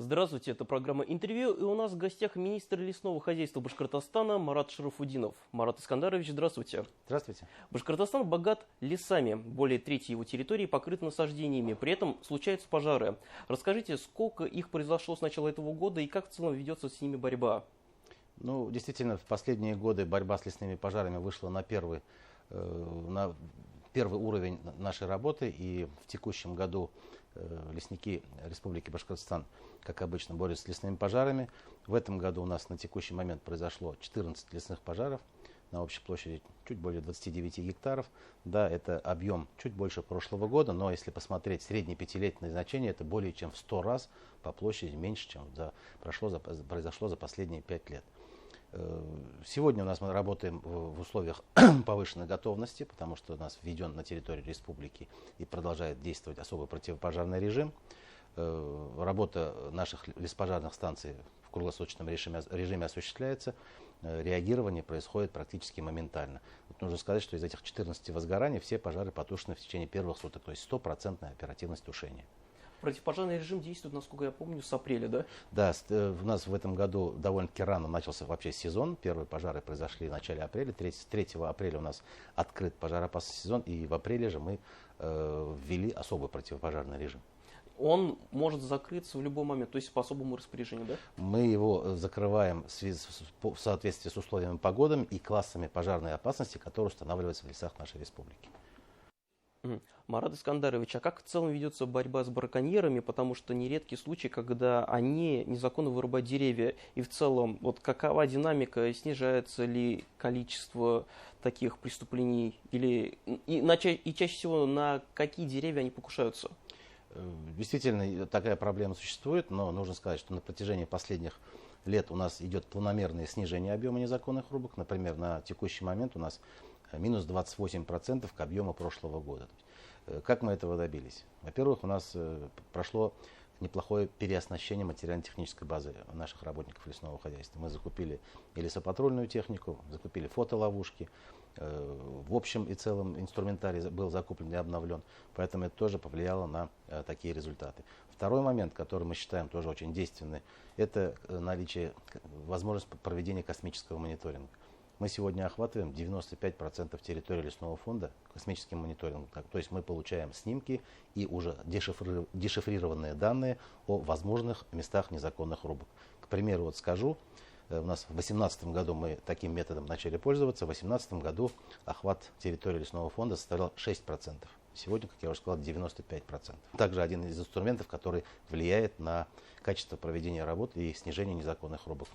Здравствуйте, это программа «Интервью», и у нас в гостях министр лесного хозяйства Башкортостана Марат Шарафутдинов. Марат Искандарович, здравствуйте. Здравствуйте. Башкортостан богат лесами, более трети его территории покрыты насаждениями, при этом случаются пожары. Расскажите, сколько их произошло с начала этого года и как в целом ведется с ними борьба? Действительно, в последние годы борьба с лесными пожарами вышла на первый уровень нашей работы, и в текущем году лесники Республики Башкортостан, как обычно, борются с лесными пожарами. В этом году у нас на текущий момент произошло 14 лесных пожаров на общей площади чуть более 29 гектаров. Да, это объем чуть больше прошлого года, но если посмотреть среднее пятилетнее значение, это более чем в 100 раз по площади меньше, чем произошло за последние 5 лет. Сегодня мы работаем в условиях повышенной готовности, потому что у нас введен на территории республики и продолжает действовать особый противопожарный режим. Работа наших леспожарных станций в круглосуточном режиме осуществляется. Реагирование происходит практически моментально. Нужно сказать, что из этих 14 возгораний все пожары потушены в течение первых суток, то есть 100% оперативность тушения. Противопожарный режим действует, насколько я помню, с апреля, да? Да, у нас в этом году довольно-таки рано начался вообще сезон. Первые пожары произошли в начале апреля. 3 апреля у нас открыт пожароопасный сезон, и в апреле же мы ввели особый противопожарный режим. Он может закрыться в любой момент, то есть по особому распоряжению, да? Мы его закрываем в соответствии с условиями погоды и классами пожарной опасности, которые устанавливаются в лесах нашей республики. Марат Искандарович, а как в целом ведется борьба с браконьерами, потому что нередки случаи, когда они незаконно вырубают деревья, и в целом какова динамика, снижается ли количество таких преступлений, и чаще всего на какие деревья они покушаются? Действительно, такая проблема существует, но нужно сказать, что на протяжении последних лет у нас идет планомерное снижение объема незаконных рубок. Например, на текущий момент у нас минус 28% к объему прошлого года. Как мы этого добились? Во-первых, у нас прошло неплохое переоснащение материально-технической базы наших работников лесного хозяйства. Мы закупили и лесопатрульную технику, закупили фотоловушки. В общем и целом инструментарий был закуплен и обновлен, поэтому это тоже повлияло на такие результаты. Второй момент, который мы считаем тоже очень действенный, это возможность проведения космического мониторинга. Мы сегодня охватываем 95% территории лесного фонда космическим мониторингом. То есть мы получаем снимки и уже дешифрированные данные о возможных местах незаконных рубок. К примеру, скажу, у нас в 2018 году мы таким методом начали пользоваться. В 2018 году охват территории лесного фонда составлял 6%. Сегодня, как я уже сказал, 95%. Также один из инструментов, который влияет на качество проведения работы и снижение незаконных рубок.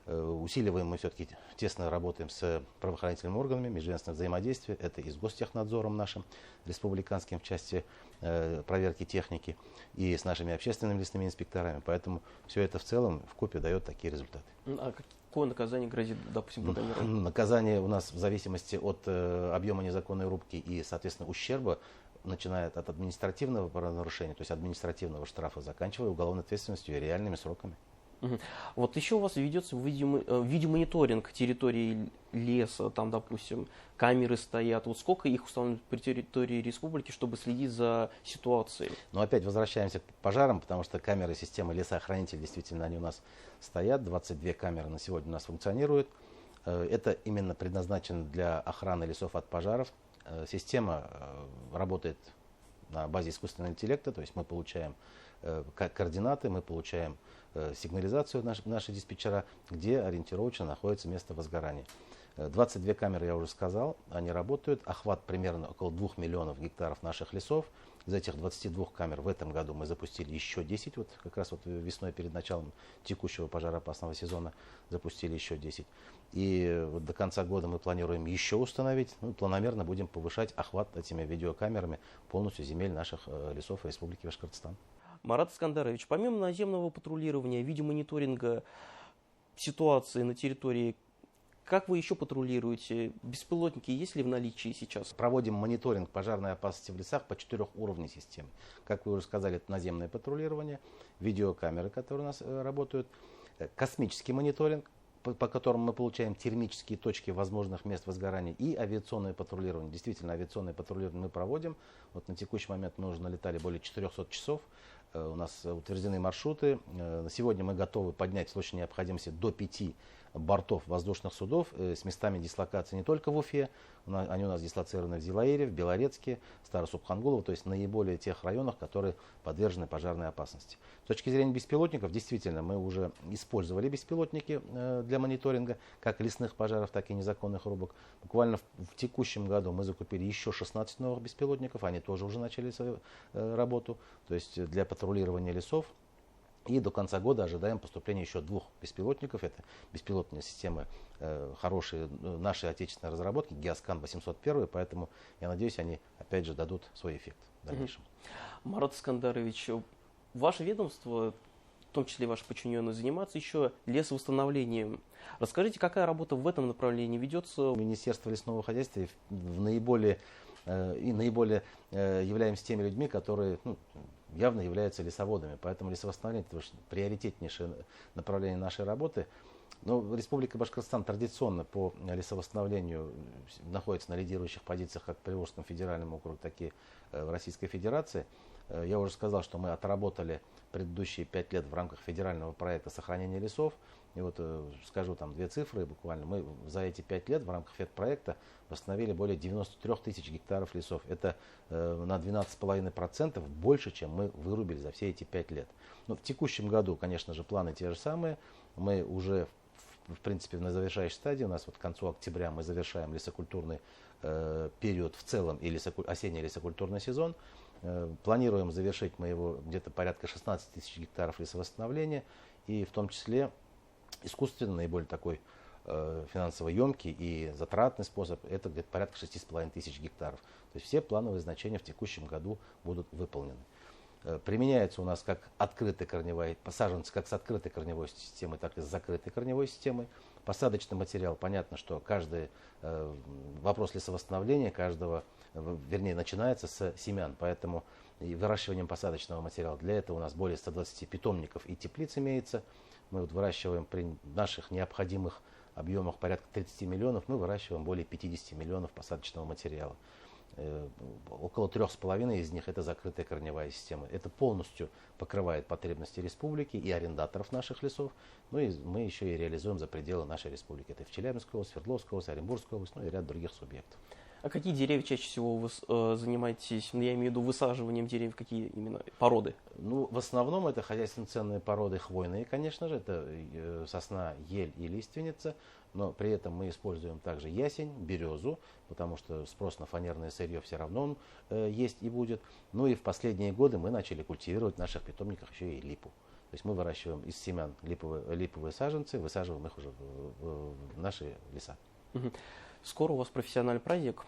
Усиливаем мы все-таки, тесно работаем с правоохранительными органами, межведомственное взаимодействие. Это и с Гостехнадзором нашим, республиканским в части проверки техники, и с нашими общественными лесными инспекторами. Поэтому все это в целом вкупе дает такие результаты. А какое наказание гразит, допустим, браконьерам? Наказание у нас в зависимости от объема незаконной рубки и, соответственно, ущерба, начиная от административного правонарушения, то есть административного штрафа, заканчивая уголовной ответственностью и реальными сроками. Еще у вас ведется видеомониторинг территории леса, там, допустим, камеры стоят. Сколько их установлено по территории республики, чтобы следить за ситуацией? Но опять возвращаемся к пожарам, потому что камеры системы лесоохранителей, действительно, они у нас стоят. 22 камеры на сегодня у нас функционируют. Это именно предназначено для охраны лесов от пожаров. Система работает на базе искусственного интеллекта, то есть мы получаем координаты, мы получаем сигнализацию наши диспетчера, где ориентировочно находится место возгорания. 22 камеры, я уже сказал, они работают. Охват примерно около 2 миллионов гектаров наших лесов. Из этих 22 камер в этом году мы запустили еще 10. Как раз весной перед началом текущего пожароопасного сезона запустили еще 10. И до конца года мы планируем еще установить. Планомерно будем повышать охват этими видеокамерами полностью земель наших лесов Республики Башкортостан. Марат Искандарович, помимо наземного патрулирования, видеомониторинга ситуации на территории, как вы еще патрулируете? Беспилотники есть ли в наличии сейчас? Проводим мониторинг пожарной опасности в лесах по 4 уровням системы. Как вы уже сказали, это наземное патрулирование, видеокамеры, которые у нас работают, космический мониторинг, по которым мы получаем термические точки возможных мест возгорания, и авиационное патрулирование. Действительно, авиационное патрулирование мы проводим. На текущий момент мы уже налетали более 400 часов. у нас утверждены маршруты. На сегодня мы готовы поднять в случае необходимости до 5 бортов воздушных судов с местами дислокации не только в Уфе, они у нас дислоцированы в Зилаире, в Белорецке, Старо-Субхангулово, то есть наиболее тех районах, которые подвержены пожарной опасности. С точки зрения беспилотников, действительно, мы уже использовали беспилотники для мониторинга как лесных пожаров, так и незаконных рубок. Буквально в текущем году мы закупили еще 16 новых беспилотников, они тоже уже начали свою работу, то есть для патрулирования лесов. И до конца года ожидаем поступления еще 2 беспилотников. Это беспилотные системы хорошие нашей отечественной разработки, Геоскан 801, поэтому я надеюсь, они опять же дадут свой эффект в дальнейшем. Марат Искандарович, ваше ведомство, в том числе ваши подчиненные, занимаются еще лесовосстановлением. Расскажите, какая работа в этом направлении ведется? Министерство лесного хозяйства наиболее являемся теми людьми, которые явно являются лесоводами. Поэтому лесовосстановление – это приоритетнейшее направление нашей работы. Но Республика Башкортостан традиционно по лесовосстановлению находится на лидирующих позициях как в Приволжском федеральном округе, так и в Российской Федерации. Я уже сказал, что мы отработали предыдущие 5 лет в рамках федерального проекта сохранения лесов. И вот скажу там 2 цифры буквально. Мы за эти 5 лет в рамках проекта восстановили более 93 тысяч гектаров лесов. Это на 12,5% больше, чем мы вырубили за все эти 5 лет. Но в текущем году, конечно же, планы те же самые. Мы уже в принципе на завершающей стадии. У нас вот к концу октября мы завершаем лесокультурный период в целом и осенний лесокультурный сезон. Планируем завершить мы его где-то порядка 16 тысяч гектаров лесовосстановления. И в том числе искусственно наиболее такой финансово емкий и затратный способ, это где-то порядка 6,5 тысяч гектаров. То есть все плановые значения в текущем году будут выполнены. Применяется у нас как открытая корневая, саженцы как с открытой корневой системой, так и с закрытой корневой системой. Посадочный материал, понятно, что каждый вопрос лесовосстановления, начинается с семян, поэтому и выращиванием посадочного материала. Для этого у нас более 120 питомников и теплиц имеется. Мы вот выращиваем при наших необходимых объемах порядка 30 миллионов, мы выращиваем более 50 миллионов посадочного материала. Около 3,5 из них это закрытая корневая система. Это полностью покрывает потребности республики и арендаторов наших лесов. Ну и мы еще и реализуем за пределы нашей республики. Это в Челябинской области, Свердловской области, Оренбургской области, ну и ряд других субъектов. А какие деревья чаще всего вы занимаетесь? Я имею в виду высаживанием деревьев, какие именно породы? Ну, в основном это хозяйственно ценные породы хвойные, конечно же. Это сосна, ель и лиственница. Но при этом мы используем также ясень, березу, потому что спрос на фанерное сырье все равно есть и будет. Ну и в последние годы мы начали культивировать в наших питомниках еще и липу. То есть мы выращиваем из семян липовые саженцы, высаживаем их уже в наши леса. Скоро у вас профессиональный праздник,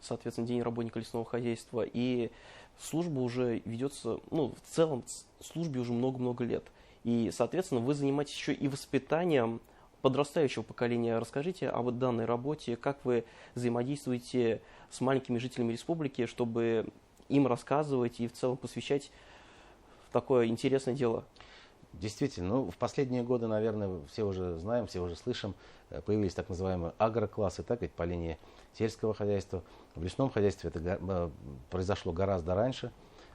соответственно, День работника лесного хозяйства, и служба уже ведется, в целом службе уже много-много лет. И, соответственно, вы занимаетесь еще и воспитанием подрастающего поколения. Расскажите об данной работе, как вы взаимодействуете с маленькими жителями республики, чтобы им рассказывать и в целом посвящать в такое интересное дело. Действительно, в последние годы, наверное, все уже знаем, все уже слышим, появились так называемые агроклассы, так ведь по линии сельского хозяйства. В лесном хозяйстве это произошло гораздо раньше.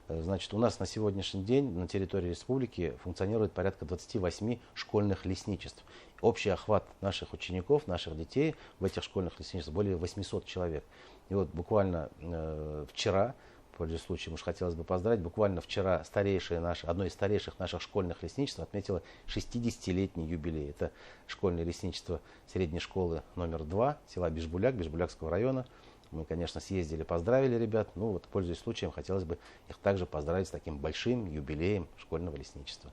Значит, у нас на сегодняшний день на территории республики функционирует порядка 28 школьных лесничеств. Общий охват наших учеников, наших детей в этих школьных лесничествах более 800 человек. И вот буквально вчера, пользуясь случаем, уж хотелось бы поздравить, буквально вчера одно из старейших наших школьных лесничеств отметило 60-летний юбилей. Это школьное лесничество средней школы номер 2, села Бишбуляк, Бишбулякского района. Мы, конечно, съездили, поздравили ребят. Пользуясь случаем, хотелось бы их также поздравить с таким большим юбилеем школьного лесничества.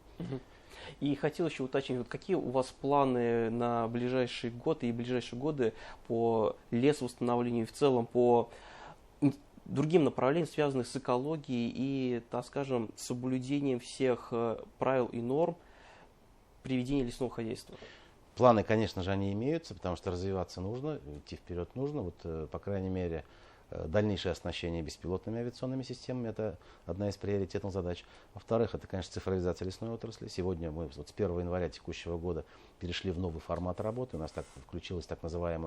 И хотел еще уточнить, какие у вас планы на ближайший год и ближайшие годы по лесовосстановлению и в целом по другим направлениям, связанным с экологией и, так скажем, соблюдением всех правил и норм при ведении лесного хозяйства? Планы, конечно же, они имеются, потому что развиваться нужно, идти вперед нужно. По крайней мере, дальнейшее оснащение беспилотными авиационными системами – это одна из приоритетных задач. Во-вторых, это, конечно, цифровизация лесной отрасли. Сегодня мы с 1 января текущего года перешли в новый формат работы. У нас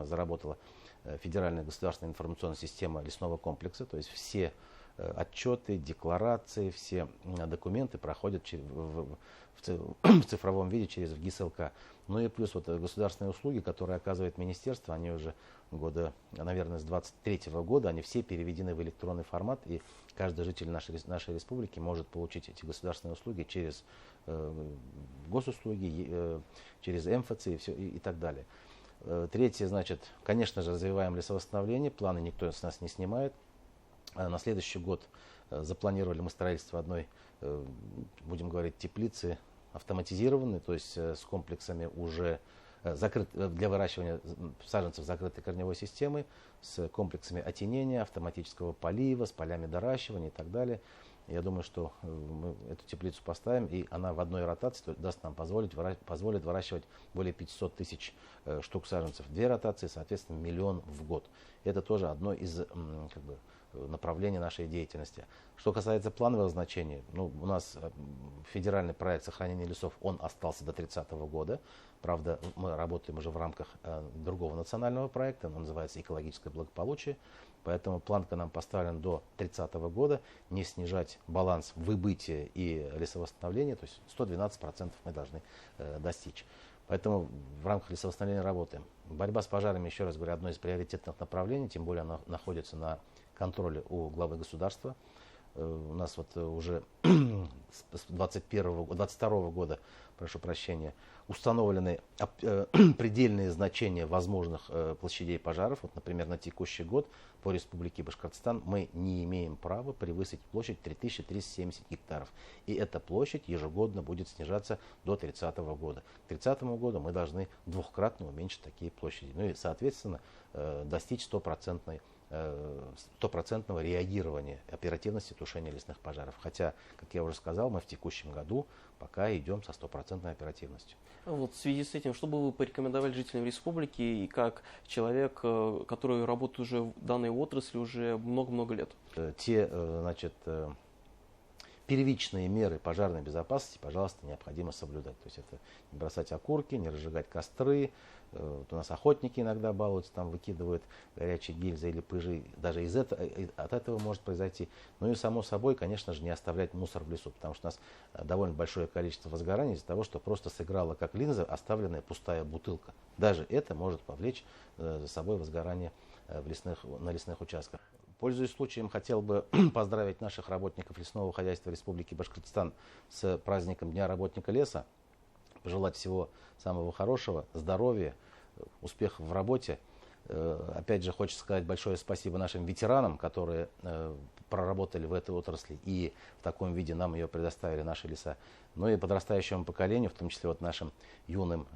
заработала федеральная государственная информационная система лесного комплекса. То есть все отчеты, декларации, все документы проходят в цифровом виде через ВГИС-ЛК. Ну и плюс вот государственные услуги, которые оказывает министерство, они уже года, наверное, с 23 года, они все переведены в электронный формат, и каждый житель нашей республики может получить эти государственные услуги через госуслуги, через МФЦ и так далее. Третье, значит, конечно же, развиваем лесовосстановление, планы никто с нас не снимает. На следующий год запланировали мы строительство одной, будем говорить, теплицы автоматизированной, то есть с комплексами уже для выращивания саженцев закрытой корневой системы, с комплексами отенения, автоматического полива, с полями доращивания и так далее. Я думаю, что мы эту теплицу поставим, и она в одной ротации даст нам позволит выращивать более 500 тысяч штук саженцев. Две ротации, соответственно, 1 000 000 в год. Это тоже одно из направлений нашей деятельности. Что касается планового значения, у нас федеральный проект сохранения лесов, он остался до 30 года. Правда, мы работаем уже в рамках другого национального проекта, он называется «Экологическое благополучие». Поэтому планка нам поставлена до 30 года, не снижать баланс выбытия и лесовосстановления, то есть 112% мы должны достичь. Поэтому в рамках лесовосстановления работаем. Борьба с пожарами, еще раз говорю, одно из приоритетных направлений, тем более она находится на контроле у главы государства. У нас вот уже с 22 года, прошу прощения, установлены предельные значения возможных площадей пожаров. Вот, например, на текущий год по Республике Башкортостан мы не имеем права превысить площадь 3370 гектаров. И эта площадь ежегодно будет снижаться до 30 года. К 30 году мы должны двухкратно уменьшить такие площади. Ну и, соответственно, достичь стопроцентного реагирования, оперативности тушения лесных пожаров. Хотя, как я уже сказал, мы в текущем году пока идем со стопроцентной оперативностью. Вот в связи с этим, что бы вы порекомендовали жителям республики и как человек, который работает уже в данной отрасли уже много-много лет? Те, первичные меры пожарной безопасности, пожалуйста, необходимо соблюдать. То есть это не бросать окурки, не разжигать костры. Вот у нас охотники иногда балуются, там выкидывают горячие гильзы или пыжи. Даже от этого может произойти. Ну и само собой, конечно же, не оставлять мусор в лесу, потому что у нас довольно большое количество возгораний из-за того, что просто сыграла как линза оставленная пустая бутылка. Даже это может повлечь за собой возгорание на лесных участках. Пользуясь случаем, хотел бы поздравить наших работников лесного хозяйства Республики Башкортостан с праздником Дня работника леса. Пожелать всего самого хорошего, здоровья, успехов в работе. Опять же, хочется сказать большое спасибо нашим ветеранам, которые проработали в этой отрасли и в таком виде нам ее предоставили, наши леса. Ну и подрастающему поколению, в том числе вот нашим юным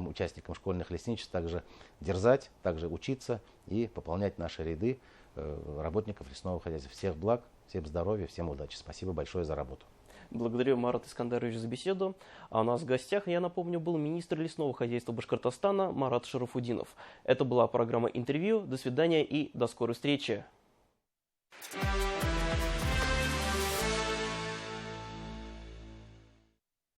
участникам школьных лесничеств, также дерзать, также учиться и пополнять наши ряды работников лесного хозяйства. Всех благ, всем здоровья, всем удачи. Спасибо большое за работу. Благодарю, Марат Искандарович, за беседу. А у нас в гостях, я напомню, был министр лесного хозяйства Башкортостана Марат Шарафудинов. Это была программа «Интервью». До свидания и до скорой встречи.